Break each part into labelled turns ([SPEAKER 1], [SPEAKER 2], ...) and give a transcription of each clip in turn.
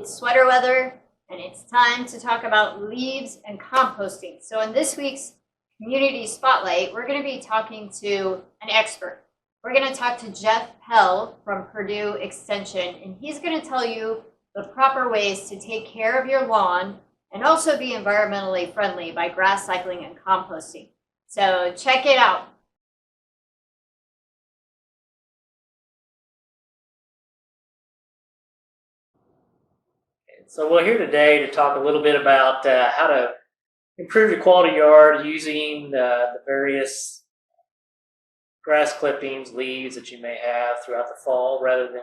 [SPEAKER 1] It's sweater weather, and it's time to talk about leaves and composting. So in this week's Community Spotlight, we're going to be talking to an expert. We're going to talk to Jeff Pell from Purdue Extension, and he's going to tell you the proper ways to take care of your lawn and also be environmentally friendly by grass cycling and composting. So check it out.
[SPEAKER 2] So we're here today to talk a little bit about how to improve your quality yard using the various grass clippings, leaves that you may have throughout the fall, rather than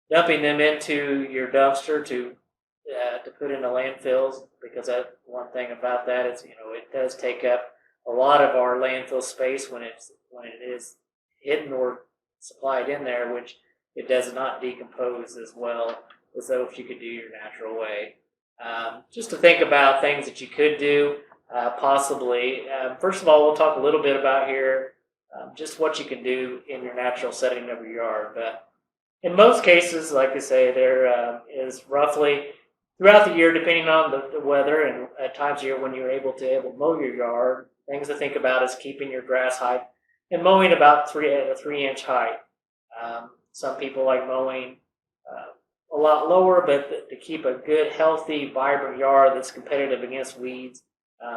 [SPEAKER 2] dumping them into your dumpster to put into landfills. Because that one thing about that is, it does take up a lot of our landfill space when it is hidden or supplied in there, which it does not decompose as well as though if you could do your natural way. Just to think about things that you could do, possibly. First of all, we'll talk a little bit about here just what you can do in your natural setting of your yard. But in most cases, like I say, there is roughly throughout the year, depending on the weather and at times of year when you're able to mow your yard, things to think about is keeping your grass height and mowing about 3-inch height. Some people like mowing a lot lower, but to keep a good, healthy, vibrant yard that's competitive against weeds,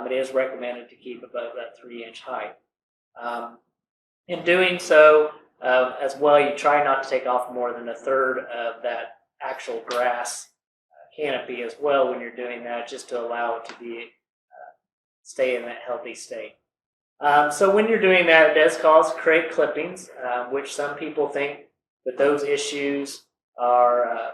[SPEAKER 2] it is recommended to keep above that 3-inch height. In doing so, as well, you try not to take off more than a third of that actual grass canopy as well when you're doing that, just to allow it to be stay in that healthy state. So when you're doing that, it does create clippings, which some people think that those issues are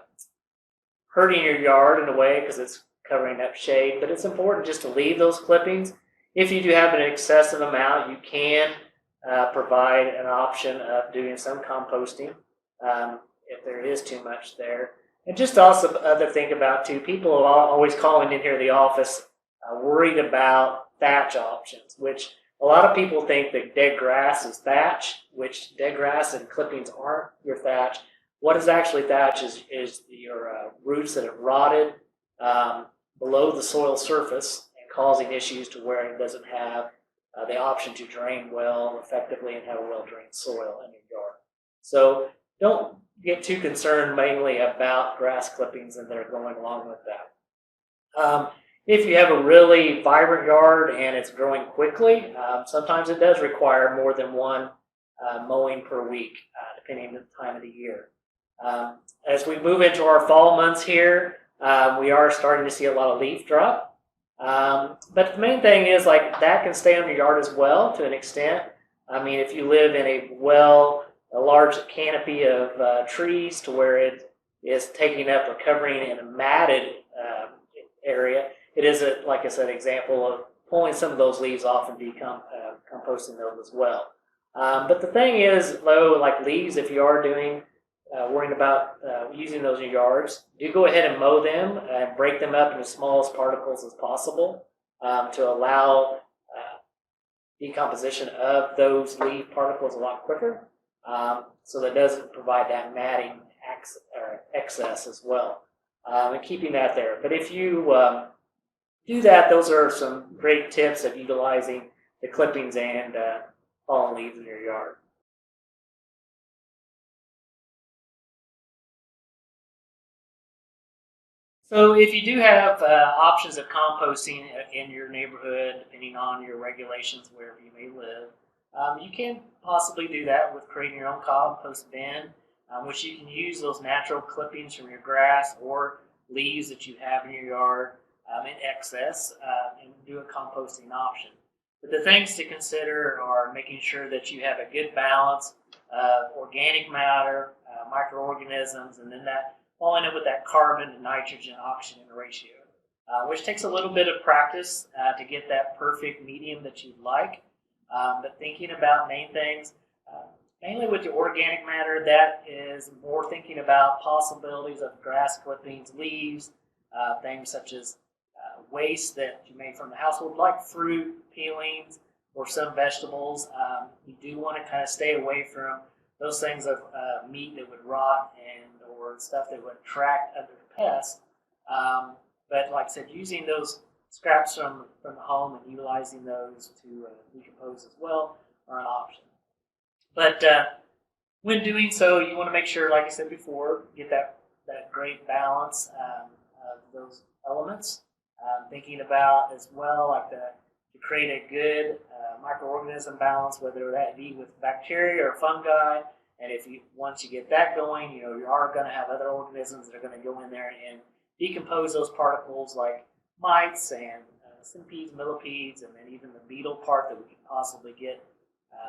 [SPEAKER 2] hurting your yard in a way because it's covering up shade, but it's important just to leave those clippings. If you do have an excessive amount, you can provide an option of doing some composting if there is too much there. And just also other thing about too, people are always calling in here to the office worried about thatch options, which a lot of people think that dead grass is thatch, which dead grass and clippings aren't your thatch. What is actually thatch is your roots that have rotted below the soil surface and causing issues to where it doesn't have the option to drain well effectively and have a well-drained soil in your yard. So don't get too concerned mainly about grass clippings and that are going along with that. If you have a really vibrant yard and it's growing quickly, sometimes it does require more than one mowing per week, depending on the time of the year. As we move into our fall months here, we are starting to see a lot of leaf drop. But the main thing is that can stay on your yard as well to an extent. I mean, if you live in a large canopy of trees to where it is taking up or covering in a matted area, it is like I said, example of pulling some of those leaves off and composting those as well. But the thing is, though, like leaves, if you are worrying about using those in your yards, do go ahead and mow them and break them up into smallest particles as possible to allow decomposition of those leaf particles a lot quicker. So that doesn't provide that matting excess as well, and keeping that there. But if you do that, those are some great tips of utilizing the clippings and fallen leaves in your yard. So if you do have options of composting in your neighborhood, depending on your regulations wherever you may live, you can possibly do that with creating your own compost bin, which you can use those natural clippings from your grass or leaves that you have in your yard in excess and do a composting option. But the things to consider are making sure that you have a good balance of organic matter, microorganisms, and then that falling in with that carbon to nitrogen oxygen ratio, which takes a little bit of practice to get that perfect medium that you'd like. But thinking about main things, mainly with your organic matter, that is more thinking about possibilities of grass clippings, leaves, things such as waste that you made from the household, like fruit, peelings, or some vegetables. You do want to kind of stay away from those things of meat that would rot or stuff that would attract other pests. But like I said, using those scraps from the home and utilizing those to decompose as well are an option. But when doing so, you want to make sure, like I said before, get that great balance of those elements. Thinking about as well, like to create a good microorganism balance, whether that be with bacteria or fungi. And once you get that going, you are going to have other organisms that are going to go in there and decompose those particles, like mites and centipedes, millipedes, and then even the beetle part that we could possibly get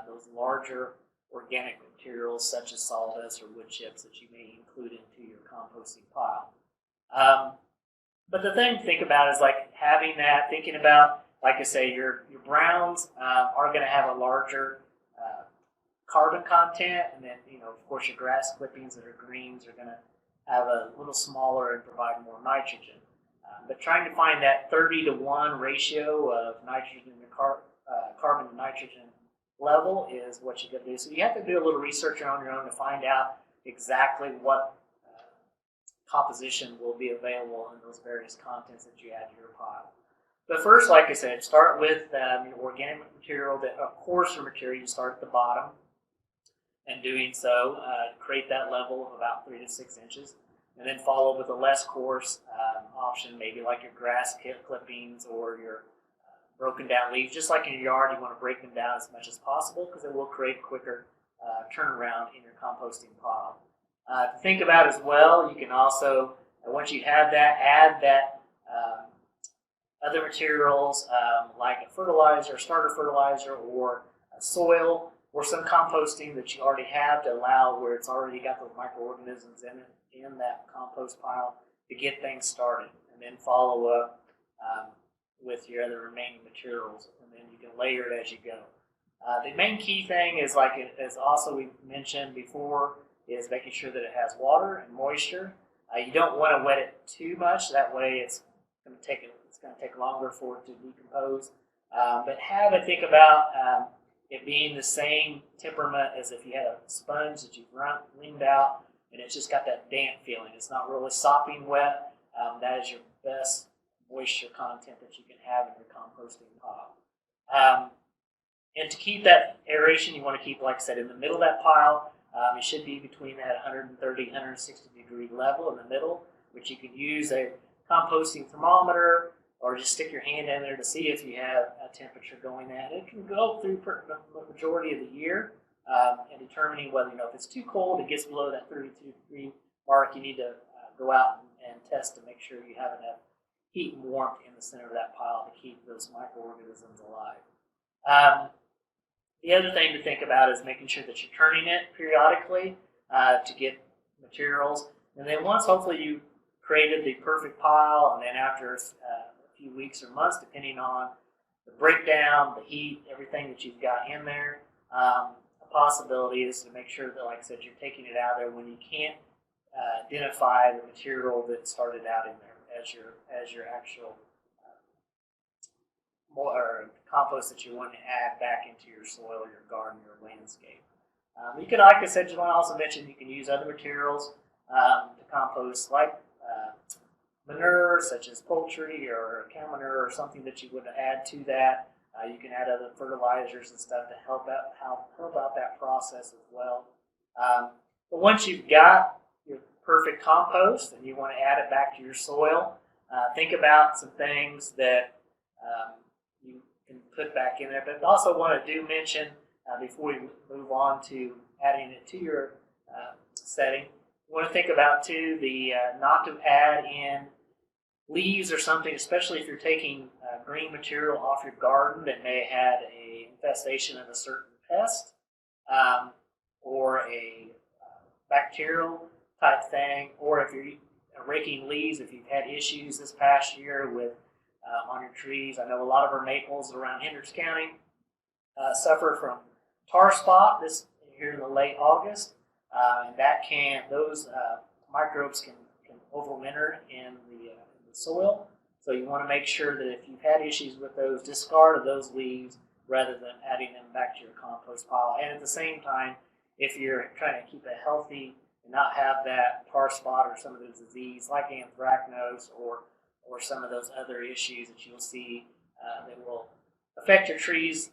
[SPEAKER 2] those larger organic materials such as sawdust or wood chips that you may include into your composting pile. But the thing to think about is like having that, thinking about, like I say, your browns are going to have a larger carbon content, and then of course your grass clippings that are greens are going to have a little smaller and provide more nitrogen. But trying to find that 30-to-1 ratio of nitrogen to carbon to nitrogen level is what you got to do. So you have to do a little research on your own to find out exactly what composition will be available in those various contents that you add to your pile. But first, like I said, start with your organic material, a coarser material. You start at the bottom, and doing so, create that level of about 3 to 6 inches, and then follow with a less coarse option, maybe like your grass clippings or your broken down leaves. Just like in your yard, you want to break them down as much as possible because it will create quicker turnaround in your composting pile. To think about as well, you can also, once you have that, add that other materials like a fertilizer, starter fertilizer, or soil, or some composting that you already have to allow where it's already got those microorganisms in it, in that compost pile, to get things started, and then follow up with your other remaining materials, and then you can layer it as you go. The main key thing is, like as also we mentioned before, is making sure that it has water and moisture. You don't want to wet it too much, that way it's going to take longer for it to decompose. But think about it being the same temperament as if you had a sponge that you've leaned out and it's just got that damp feeling. It's not really sopping wet. That is your best moisture content that you can have in your composting pile. And to keep that aeration, you want to keep, like I said, in the middle of that pile. It should be between that 130, 160 degree level in the middle, which you can use a composting thermometer or just stick your hand in there to see if you have a temperature going at. It can go through the majority of the year and determining whether, if it's too cold, it gets below that 32 degree mark, you need to go out and test to make sure you have enough heat and warmth in the center of that pile to keep those microorganisms alive. The other thing to think about is making sure that you're turning it periodically to get materials. And then once hopefully you created the perfect pile, and then after a few weeks or months, depending on the breakdown, the heat, everything that you've got in there, a possibility is to make sure that, like I said, you're taking it out there when you can't identify the material that started out in there as your actual compost that you want to add back into your soil, your garden, your landscape. You can, like I said, you want to also mention you can use other materials to compost, like manure, such as poultry or cow manure, or something that you would add to that. You can add other fertilizers and stuff to help out that process as well. But once you've got your perfect compost and you want to add it back to your soil, think about some things that you can put back in there. But also want to mention before we move on to adding it to your setting, you want to think about too not to add in leaves or something, especially if you're taking green material off your garden that may have had a infestation of a certain pest or a bacterial type thing, or if you're raking leaves, if you've had issues this past year with on your trees. I know a lot of our maples around Hendricks County suffer from tar spot this here in the late August, and those microbes can overwinter in the soil. So you want to make sure that if you've had issues with those, discard of those leaves rather than adding them back to your compost pile. And at the same time, if you're trying to keep a healthy and not have that tar spot or some of the disease like anthracnose or some of those other issues that you'll see that will affect your trees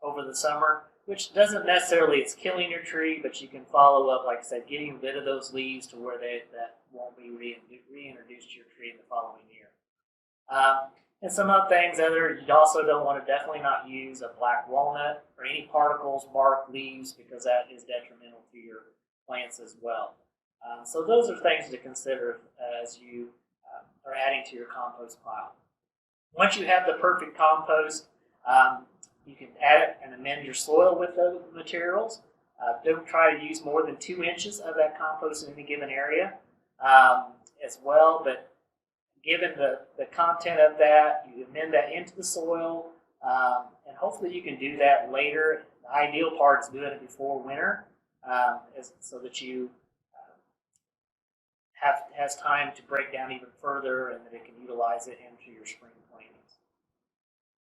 [SPEAKER 2] over the summer, which doesn't necessarily it's killing your tree, but you can follow up, like I said, getting rid of those leaves to where that won't be reintroduced to your tree in the following year. And some other things, you also don't want to definitely not use a black walnut or any particles, bark, leaves, because that is detrimental to your plants as well. So those are things to consider as you are adding to your compost pile. Once you have the perfect compost, you can add it and amend your soil with those materials. Don't try to use more than 2 inches of that compost in any given area as well, but given the content of that, you amend that into the soil, and hopefully you can do that later. The ideal part is doing it before winter, so that you has time to break down even further, and that it can utilize it into your spring plantings.